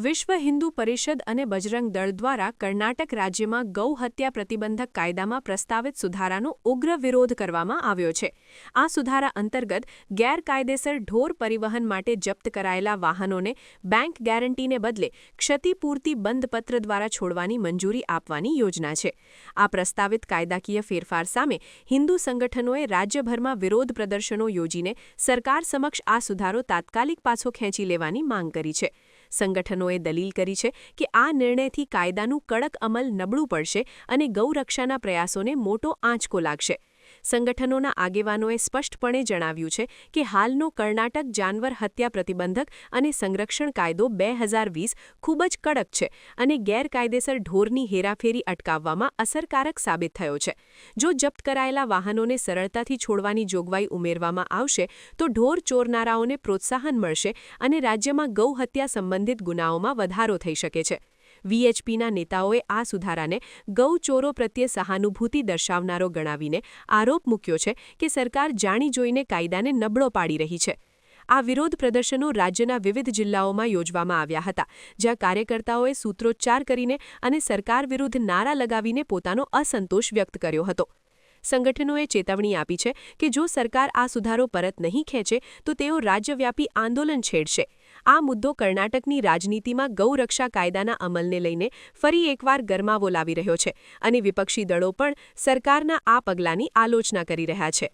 વિશ્વ હિન્દુ પરિષદ અને બજરંગ દળ દ્વારા કર્ણાટક રાજ્યમાં ગૌ હત્યા પ્રતિબંધક કાયદામાં પ્રસ્તાવિત સુધારાનો ઉગ્ર વિરોધ કરવામાં આવ્યો છે. આ સુધારા અંતર્ગત ગેરકાયદેસર ઢોર પરિવહન માટે જપ્ત કરાયેલા વાહનોને બેંક ગેરંટીને બદલે ક્ષતિપૂર્તિ બંધપત્ર દ્વારા છોડવાની મંજૂરી આપવાની યોજના છે. આ પ્રસ્તાવિત કાયદાકીય ફેરફાર સામે હિન્દુ સંગઠનોએ રાજ્યભરમાં વિરોધ પ્રદર્શનો યોજીને સરકાર સમક્ષ આ સુધારો તાત્કાલિક પાછો ખેંચી લેવાની માંગ કરી છે. સંગઠનોએ દલીલ કરી છે કે આ નિર્ણયથી કાયદાનું કડક અમલ નબળું પડશે અને ગૌરક્ષાના પ્રયાસોને મોટો આંચકો લાગશે. સંગઠનોના આગેવાનોએ સ્પષ્ટપણે જણાવ્યું છે કે હાલનો કર્ણાટક જાનવર હત્યા પ્રતિબંધક અને સંરક્ષણ કાયદો 2020 ખૂબ જ કડક છે અને ગેરકાયદેસર ઢોરની હેરાફેરી અટકાવવામાં અસરકારક સાબિત થયો છે. જો જપ્ત કરાયેલા વાહનોને સરળતાથી છોડવાની જોગવાઈ ઉમેરવામાં આવશે તો ઢોર ચોરનારાઓને પ્રોત્સાહન મળશે અને રાજ્યમાં ગૌ હત્યા સંબંધિત ગુનાઓમાં વધારો થઈ શકે છે. વીએચપીના નેતાઓએ આ સુધારાને ગૌચોરો પ્રત્યે સહાનુભૂતિ દર્શાવનારો ગણાવીને આરોપ મૂક્યો છે કે સરકાર જાણી જોઈને કાયદાને નબળો પાડી રહી છે. આ વિરોધ પ્રદર્શનો રાજ્યના વિવિધ જિલ્લાઓમાં યોજવામાં આવ્યા હતા, જ્યાં કાર્યકર્તાઓએ સૂત્રોચ્ચાર કરીને અને સરકાર વિરુદ્ધ નારા લગાવીને પોતાનો અસંતોષ વ્યક્ત કર્યો હતો. સંગઠનોએ ચેતવણી આપી છે કે જો સરકાર આ સુધારો પરત નહીં ખેંચે તો તેઓ રાજ્યવ્યાપી આંદોલન છેડશે. આ મુદ્દો કર્ણાટકની રાજનીતિમાં ગૌરક્ષા કાયદાના અમલને લઈને ફરી એકવાર ગરમાવો લાવી રહ્યો છે અને વિપક્ષી દળો પણ સરકારના આ પગલાંની આલોચના કરી રહ્યા છે.